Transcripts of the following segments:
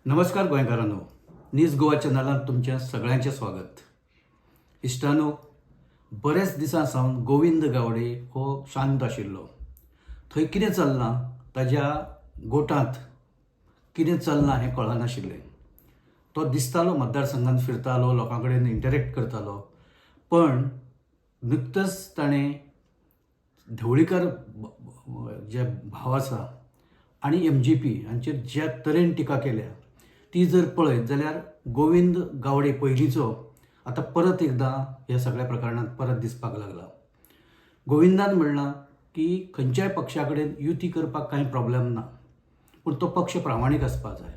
नमस्कार गोंयकारांनो, न्यूज गोवा चॅनलांत तुमच्या सगळ्यांचें स्वागत. इश्टानो, बरेच दिसां सावन गोविंद गावडे हो शांत आशिल्लो. थंय कितें चल्लां, ताज्या गोठांत कितें चल्लां हें कळनाशिल्लें. तो दिसतालो मतदारसंघांत फिरतालो, लोकां कडेन इंटरॅक्ट करतालो. पण नुकतंच ताणें ढवळीकर जे भाव आसा आनी MGP हांचेर ज्या तरेन टिका केल्या ती जर पळयत जाल्यार गोविंद गावडे पयलींचो आतां परत एकदां ह्या सगळ्या प्रकरणांत परत दिसपाक लागला. गोविंदान म्हणलां की खंयच्याय पक्षा कडेन युती करपाक कांय प्रॉब्लेम ना, पूण तो पक्ष प्रामाणीक आसपाक जाय,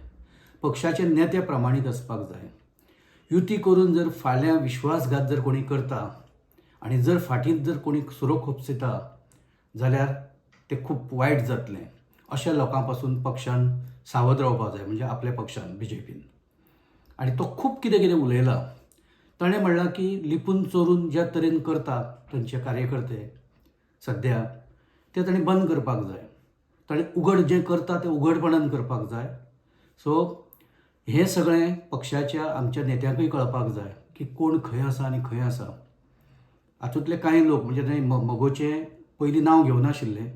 पक्षाचे नेते प्रामाणीक आसपाक जाय. युती करून जर फाल्यां विश्वासघात जर कोणी करता आनी जर फाटींच जर कोणी सुरो खोपसिता जाल्यार तें खूब वायट जातलें. अशा लोकां पासून पक्षान सावध रावपाक जाय, म्हणजे आपल्या पक्षान BJPन. आनी तो खूब कितें कितें उलयला. ताणें म्हणलां की लिपून चोरून ज्या तरेन करतात तांचे कार्यकर्ते सद्या ते ताणें बंद करपाक जाय. ताणें उघड जें करता तें उघडपणान करपाक जाय. सो हें सगळें पक्षाच्या आमच्या नेत्यांकूय कळपाक जाय की कोण खंय आसा आनी खंय आसा. हातूंतले कांय लोक म्हणजे मगोचें पयलीं नांव घेवनाशिल्लें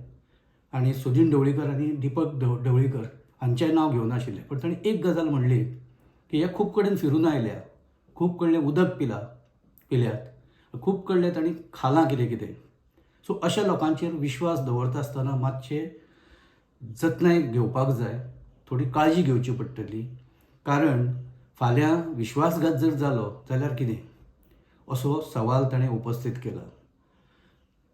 आनी सुदीन ढवळीकर आनी दीपक ढवळीकर हांचेंय नांव घेवनाशिल्लें. पण ताणें एक गजाल म्हणली की हे खूब कडेन फिरून आयल्या, खूब कडलें उदक पिल्यात, खूब कडलें तांणी खालां कितें कितें. सो अशा लोकांचेर विश्वास दवरता आसतना मातशें जतनाय घेवपाक जाय, थोडी काळजी घेवची पडटली. कारण फाल्यां विश्वासघात जर जालो जाल्यार कितें असो सवाल ताणें उपस्थित केला.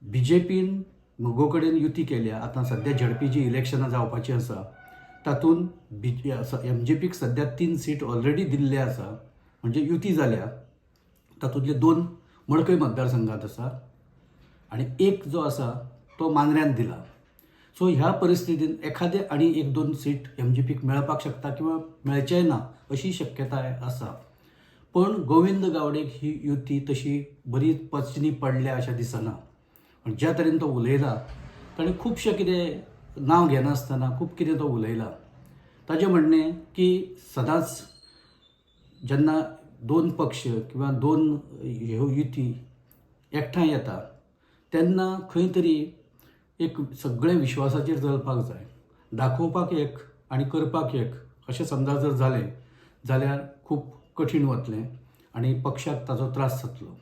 BJPन मगो कडेन युती केल्या. आतां सद्या झडपी जी इलेक्शनां जावपाचीं आसा तातूंत MGPक सद्या 3 सीट ऑलरेडी दिल्ले आसा, म्हणजे युती जाल्या. तातूंतले 2 मडकय मतदारसंघांत आसा आनी एक जो आसा तो मांद्र्यांत दिला. सो ह्या परिस्थितींत एखादें आनी 1-2 सीट MGPक मेळपाक शकता किंवा मेळचेय ना अशी शक्यताय आसा. पण गोविंद गावडेक ही युती तशी बरी पचनी पडल्या अशें दिसना. ज्या तरेन तो उलयला ताणें खुबशें कितें नांव घेनासतना खूब कितें तो उलयला. ताजें म्हणणें की सदांच जेन्ना 2 पक्ष किंवा 2 युती एकठांय येता तेन्ना खंय तरी एक सगळें विश्वासाचेर चलपाक जाय. दाखोवपाक एक आनी करपाक एक अशें समजा जर जालें जाल्यार खूब कठीण वतलें आनी पक्षाक ताजो त्रास जातलो.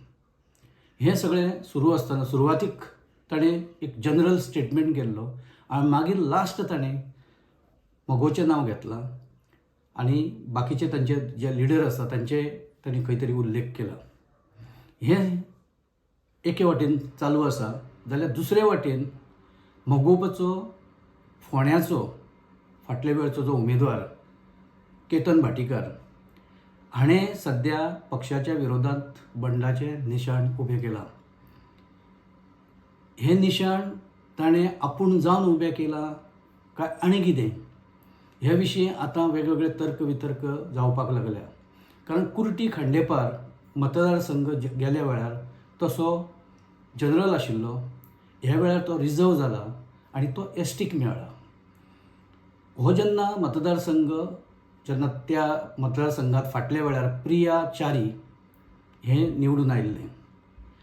हें सगळें सुरू आसतना सुरवातीक ताणें एक जनरल स्टेटमेंट केल्लो आनी मागीर लास्ट ताणें मगोचें नांव घेतलां आनी बाकीचे तांचे जे लिडर आसा तांचे ताणें खंय तरी उल्लेख केला. हें एके वाटेन चालू आसा जाल्यार दुसरे वाटेन मोगोपाचो फोंड्याचो फाटल्या वेळचो जो उमेदवार केतन भाटीकार हाणें सद्या पक्षाच्या विरोधांत बंडाचें निशाण उबें केलां. हें निशाण ताणें आपूण जावन उबें केलां काय आनी कितें ह्या विशीं आतां वेगवेगळे तर्क वितर्क जावपाक लागल्या. कारण कुर्टी खांडेपार मतदारसंघ गेल्या वेळार तसो जनरल आशिल्लो, ह्या वेळार तो रिझर्व जाला आनी तो STक मेळ्ळा. हो जेन्ना मतदारसंघ जेन्ना त्या मतदारसंघात फाटल्या वेळार प्रिया च्यारी हें निवडून आयिल्लें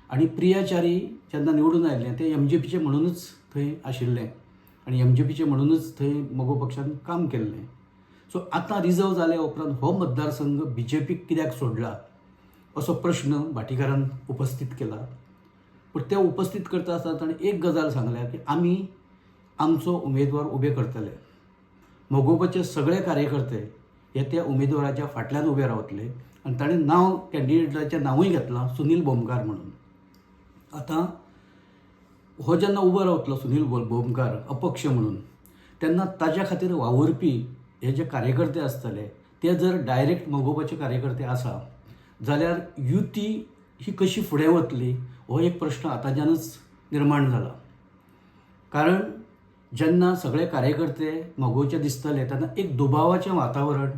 आनी प्रिया च्यारी जेन्ना निवडून आयिल्लें तें MGPचें म्हणूनच थंय आशिल्लें आनी MGPचें म्हणूनच थंय मगो पक्षान काम केल्लें. सो आतां रिझर्व जाल्या उपरांत हो मतदारसंघ BJPक कित्याक सोडला असो प्रश्न भाटीकारान उपस्थित केला. पूण ते उपस्थित करता आसतना ताणें एक गजाल सांगल्या की आमी आमचो उमेदवार उबे करतले. मोगोपाचे सगळे कार्यकर्ते हे त्या उमेदवाराच्या फाटल्यान उबे रावतले आनी ताणें नांव कॅन्डिडेटाचें नांवूय घेतलां सुनील बोमकार म्हणून. आतां हो जेन्ना उबो रावतलो सुनील बोमकार अपक्ष म्हणून तेन्ना ताज्या खातीर वावुरपी हे जे कार्यकर्ते आसतले ते जर डायरेक्ट मोगोपाचे कार्यकर्ते आसा जाल्यार युती ही कशी फुडें वतली हो एक प्रश्न आतांच्यानच निर्माण जाला. कारण जेन्ना सगळे कार्यकर्ते मोगोचे दिसतले तेन्ना एक दुबावाचें वातावरण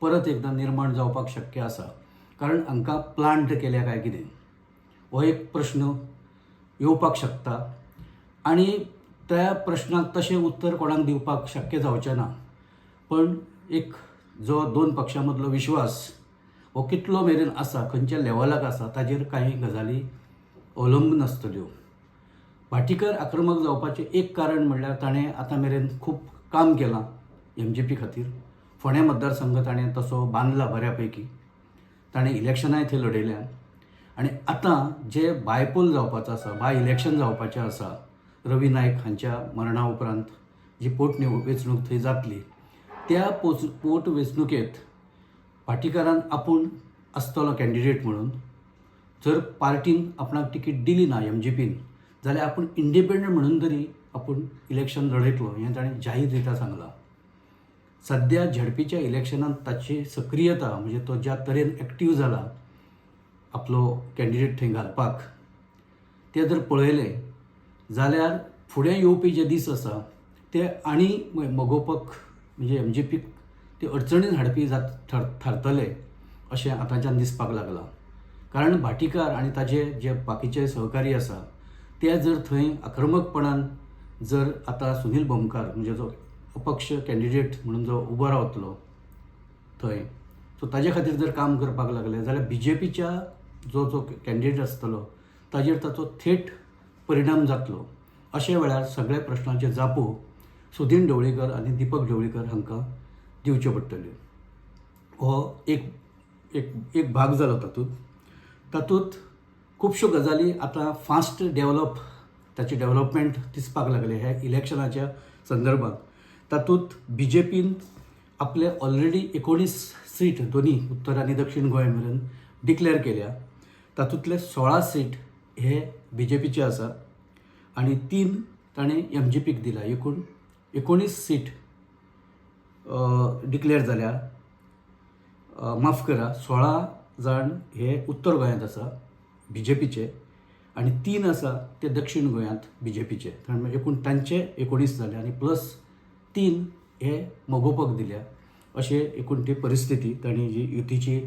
परत एकदां निर्माण जावपाक शक्य आसा. कारण हांकां प्लांट केल्या काय कितें हो एक प्रश्न येवपाक शकता आनी त्या प्रश्नाक तशें उत्तर कोणाक दिवपाक शक्य जावचें ना. पण एक जो दोन पक्षां मदलो विश्वास हो कितलो मेरेन आसा, खंयच्या लेवलाक आसा, ताजेर कांय गजाली अवलंबून आसतल्यो. भाटीकर आक्रमक जावपाचें एक कारण म्हणल्यार ताणें आतां मेरेन खूब काम केलां MGP खातीर. फोंड्या मतदारसंघ ताणें तसो बांदला बऱ्यापैकी. ताणें इलेक्शनाय थंय लडयल्यां आनी आतां जे बायपोल जावपाचो आसा, बाय इलेक्शन जावपाचें आसा, रवी नायक हांच्या मरणा उपरांत जी पोटवेंचणूक थंय जातली, त्या पोटवेंचणुकेंत भाटीकारान आपूण आसतलो कॅन्डिडेट म्हणून. जर पार्टीन आपणाक तिकीट दिली ना MGPन, जाल्यार आपूण इंडिपेंडंट म्हणून तरी आपूण इलेक्शन लडयतलो हें ताणें जाहीर रित्या सांगलां. सद्या झडपीच्या इलेक्शनांत ताची सक्रियता म्हणजे तो ज्या तरेन एक्टीव जाला आपलो कॅन्डिडेट थंय घालपाक, तें जर पळयलें जाल्यार फुडें येवपी जे दीस आसा ते आनी मोगोवपाक म्हणजे MGPक ते अडचणीन हाडपी थारतले अशें आतांच्यान दिसपाक लागलां. कारण भाटीकार आनी ताजे जे बाकीचे सहकारी आसा ते जर थंय आक्रमकपणान जर आतां सुनील भोमकार म्हणजे जो अपक्ष कॅन्डिडेट म्हणून जो उबो रावतलो थंय, सो ताजे खातीर जर काम करपाक लागले जाल्यार BJPच्या जो कॅन्डिडेट आसतलो ताजेर ताचो थेट परिणाम जातलो. अशे वेळार सगळे प्रश्नांचे जापो सुदीन ढवळीकर आनी दीपक ढवळीकर हांकां दिवच्यो पडटल्यो. हो एक भाग जालो तातूंत खुबश्यो गजाली आतां फास्ट ताची डेव्हलपमेंट दिसपाक लागले हे इलेक्शनाच्या संदर्भात. तातूंत BJPन आपले ऑलरेडी 19 सीट दोन्ही उत्तर आनी दक्षिण गोंय मेरेन डिक्लेअर केल्या. तातूंतले 16 सीट हे BJPचे आसा आनी 3 ताणें MGPक दिला. एकूण 19 सीट डिक्लेअर जाल्या. माफ करा, 16 जाण हे उत्तर गोंयांत आसा BJPचे आनी 3 आसा ते दक्षिण गोंयांत BJPचे. एकूण तांचे 19 जाले आनी प्लस 3 हे मोगोवपाक दिल्या. अशें एकूण ती परिस्थिती तांणी जी युतीची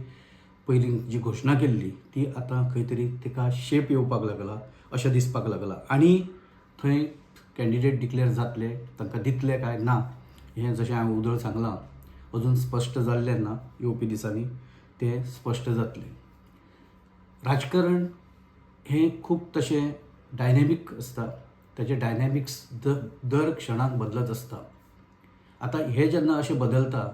पयलीं जी घोशणा केल्ली ती आतां खंय तरी तिका शेप येवपाक लागला अशें दिसपाक लागलां. आनी थंय कॅन्डिडेट डिक्लेअर जातले, तांकां दितले काय ना हें जशें हांवें उदळ सांगलां अजून स्पश्ट जाल्लें ना. येवपी दिसांनी तें स्पश्ट जातलें. राजकारण हें खूब तशें डायनॅमीक आसता. ताचे डायनॅमिक्स दर क्षणाक बदलत आसता. आतां हे जेन्ना अशें बदलता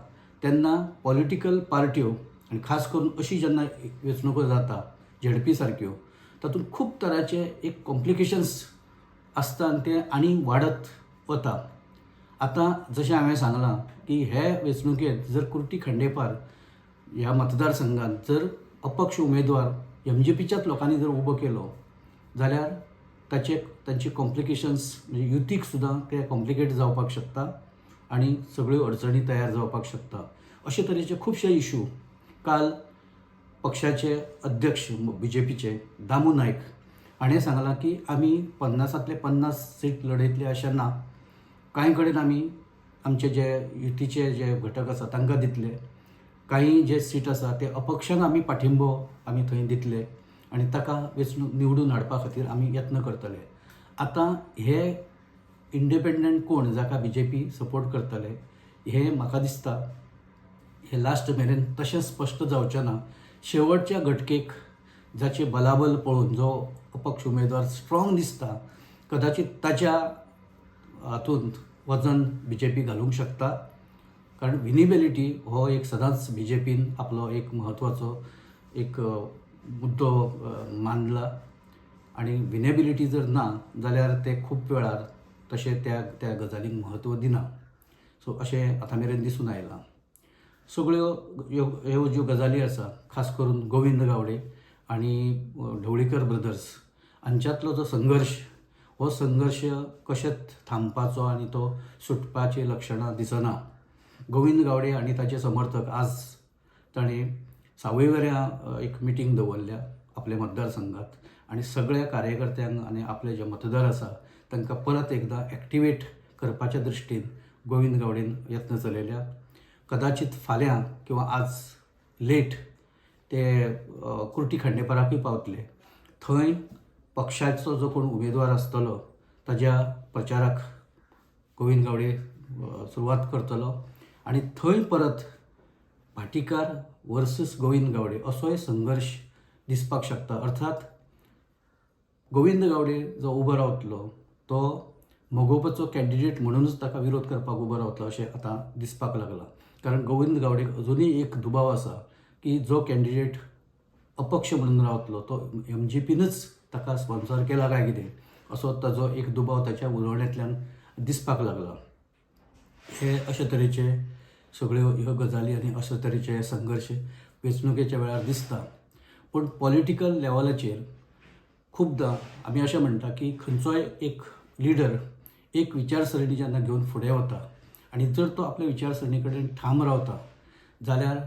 तेन्ना पॉलिटिकल पार्ट्यो आनी खास करून अशी जेन्ना वेंचणुको जाता झडपी सारक्यो, तातूंत खूब तरांचे एक कॉम्प्लिकेशन्स आसता आनी ते आनी वाडत वता. आतां जशें हांवें सांगलां की हे वेंचणुकेंत जर कुर्टी खांडेपार ह्या मतदारसंघांत जर अपक्ष उमेदवार MGPच्याच लोकांनी जर उबो केलो जाल्यार तांचे कॉम्प्लिकेशन्स म्हणजे युतीक सुद्दां ते कॉम्प्लिकेट जावपाक शकता आनी सगळ्यो अडचणी तयार जावपाक शकता. अशे तरेचे खुबशे इशू काल पक्षाचे अध्यक्ष BJPचे दामू नायक हाणें सांगलां की आमी 50तले 50 सीट लडयतले अशें ना. कांय कडेन आमी आमचे जे युतीचे जे घटक आसा तांकां दितले, कांय जे सीट आसा ते अपक्षांक आमी पाठिंबो आमी थंय दितले आनी ताका वेंचणूक निवडून हाडपा खातीर आमी यत्न करतले. आतां हे इंडिपेंडंट कोण जाका BJP सपोर्ट करतले हें म्हाका दिसता हे लास्ट मेरेन तशें स्पश्ट जावचें ना. शेवटच्या घटकेक जाचे बलाबल पळोवन जो अपक्ष उमेदवार स्ट्रॉंग दिसता कदाचित ताच्या हातूंत वजन BJP घालूंक शकता. कारण विनेबिलिटी हो एक सदांच BJPन आपलो एक म्हत्वाचो एक मुद्दो मानला आनी विनेबिलिटी जर ना जाल्यार ते खूब वेळार तशें त्या गजालींक म्हत्व दिना. सो अशें आतां मेरेन दिसून आयलां. सगळ्यो ह्यो ज्यो गजाली आसा खास करून गोविंद गावडे आनी ढवळीकर ब्रदर्स हांच्यांतलो जो संघर्श हो संघर्श कशेंच थांबपाचो आनी तो सुटपाची लक्षणां दिसना. गोविंद गावडे आनी ताचे समर्थक आज ताणें सावयवेऱ्यां एक मिटींग दवरल्या आपल्या मतदारसंघात आनी सगळ्या कार्यकर्त्यांक आनी आपले जे मतदार आसा तांकां परत एकदां एक्टिवेट करपाच्या दृश्टीन गोविंद गावडेन यत्न चलयल्या. कदाचित फाल्यां किंवा आज लेट ते कुर्टी खांडेपाराकूय पावतले. थंय पक्षाचो जो कोण उमेदवार आसतलो ताज्या प्रचाराक गोविंद गावडे सुरवात करतलो आनी थंय परत भाटीकार वर्सेस गोविंद गावडे असोय संघर्ष दिसपाक शकता. अर्थात गोविंद गावडे जो उबो रावतलो तो मोगोपाचो कॅन्डिडेट म्हणूनच ताका विरोध करपाक उबो रावतलो अशें आतां दिसपाक लागलां. कारण गोविंद गावडेक अजुनूय एक दुबाव आसा की जो कॅन्डिडेट अपक्ष म्हणून रावतलो तो MGPनूच ताका स्पॉन्सर केला काय कितें असो ताजो एक दुबाव ताच्या उलोवण्यांतल्यान दिसपाक लागला. हे अशे तरेचे सगळ्यो ह्यो गजाली आनी अशे तरेचे संघर्श वेंचणुकेच्या वेळार दिसता. पूण पॉलिटिकल लेवलाचेर खूबदां आमी अशें म्हणटा की खंयचोय एक लिडर एक विचारसरणी जेन्ना घेवन फुडें वता आनी जर तो आपल्या विचारसरणी कडेन ठाम रावता जाल्यार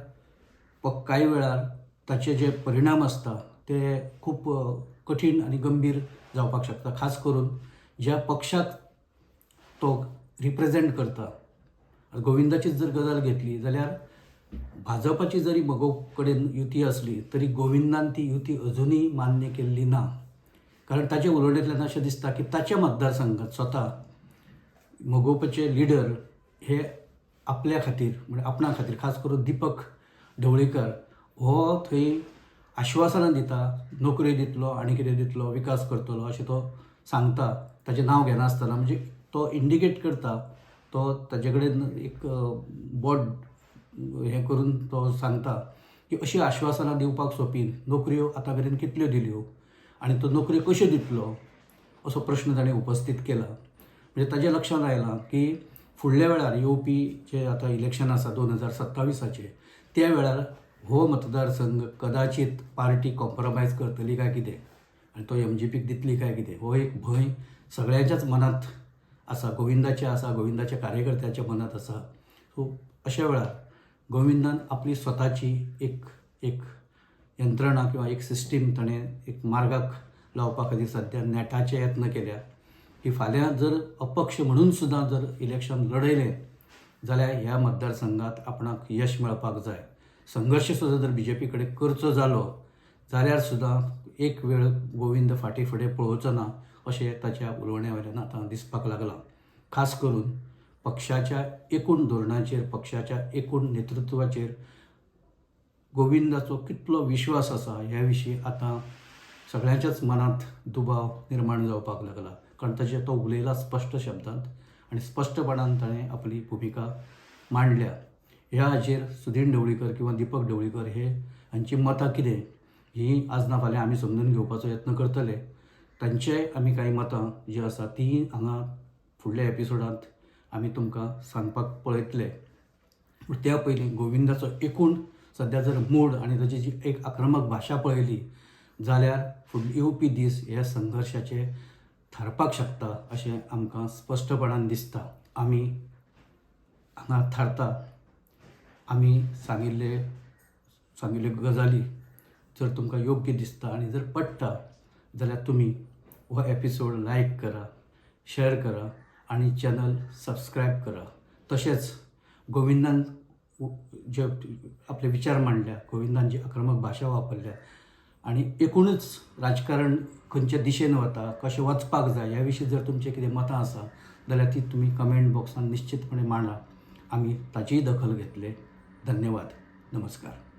कांय वेळार ताचे जे परिणाम आसता ते खूब कठीण आनी गंभीर जावपाक शकता. खास करून ज्या पक्षाक तो रिप्रेझेंट करता. गोविंदाचीच जर गजाल घेतली जाल्यार भाजपाची जरी मोगो कडेन युती आसली तरी गोविंदान ती युती अजुनूय मान्य केल्ली ना. कारण ताचे उलोवण्यांतल्यान अशें दिसता की ताच्या मतदारसंघात स्वता मोगोपाचे लिडर हे आपल्या खातीर म्हणजे आपणा खातीर खास करून दीपक ढवळीकर हो थंय आश्वासनां दिता, नोकरी दितलो आनी कितें दितलो, विकास करतलो अशें तो सांगता. ताचें नांव घेनासतना म्हणजे तो इंडिकेट करता, तो ताजे कडेन एक बोट हें करून तो सांगता की अशी आश्वासनां दिवपाक सोंपी नोकऱ्यो आतां मेरेन कितल्यो दिल्यो आनी तो नोकऱ्यो कश्यो दितलो असो प्रश्न ताणें उपस्थित केला. म्हणजे ताच्या लक्षांत आयलां की फुडल्या वेळार येवपी जे आतां इलेक्शन आसा 2027 त्या वेळार हो मतदारसंघ कदाचित पार्टी कॉम्प्रमायज करतली काय कितें आनी तो MGPक दितली काय कितें हो एक भंय सगळ्यांच्याच मनांत आसा. गोविंदाच्या आसा, गोविंदाच्या कार्यकर्त्याच्या मनांत आसा. सो अशा वेळार गोविंदान आपली स्वताची एक यंत्रणा किंवा एक सिस्टीम ताणें एक मार्गाक लावपा खातीर सद्या नेटाचे यत्न केल्या की फाल्यां जर अपक्ष म्हणून सुद्दां जर इलेक्शन लढयलें जाल्यार ह्या मतदारसंघात आपणाक यश मेळपाक जाय. संघर्ष सुद्दां जर BJP कडेन करचो जालो जाल्यार सुद्दां एक वेळ गोविंद फाटी फुडें पळोवचो ना अशें ताच्या उलोवण्या वयल्यान आतां दिसपाक लागलां. खास करून पक्षाच्या एकूण धोरणाचेर पक्षाच्या एकूण नेतृत्वाचेर गोविंदाचो कितलो विश्वास आसा ह्या विशीं आतां सगळ्यांच्याच मनांत दुबाव निर्माण जावपाक लागला. कारण ताचे तो उलयला स्पश्ट शब्दांत आनी स्पश्टपणान ताणें आपली भुमिका मांडल्या. ह्या हाचेर सुदीन ढवळीकर किंवा दीपक ढवळीकर हांची मतां कितें ही आज ना फाल्यां आमी समजून घेवपाचो यत्न करतले. तांचेय आमी कांय मतां जीं आसा तीं हांगा फुडल्या एपिसोडांत आमी तुमकां सांगपाक पळयतले. पूण त्या पयलीं गोविंदाचो एकूण सद्या जर मूड आनी ताची जी एक आक्रमक भाशा पळयली जाल्यार फुडले येवपी दीस ह्या संघर्शाचे थारपाक शकता अशें आमकां स्पश्टपणान दिसता. आमी हांगा थारता. आमी सांगिल्ले गजाली जर तुमकां योग्य दिसता आनी जर पडटा जाल्यार तुमी हो एपिसोड लायक करा, शेअर करा आनी चॅनल सबस्क्रायब करा. तशेंच गोविंदान जे आपले विचार मांडल्या, गोविंदान जी आक्रमक भाशा वापरल्या आनी एकूणच राजकारण खंयच्या दिशेन वता, कशें वचपाक जाय ह्या विशीं जर तुमचें कितें मतां आसा जाल्यार ती तुमी कमेंट बॉक्सान निश्चितपणे मांडा. आमी ताचीय दखल घेतले. धन्यवाद. नमस्कार.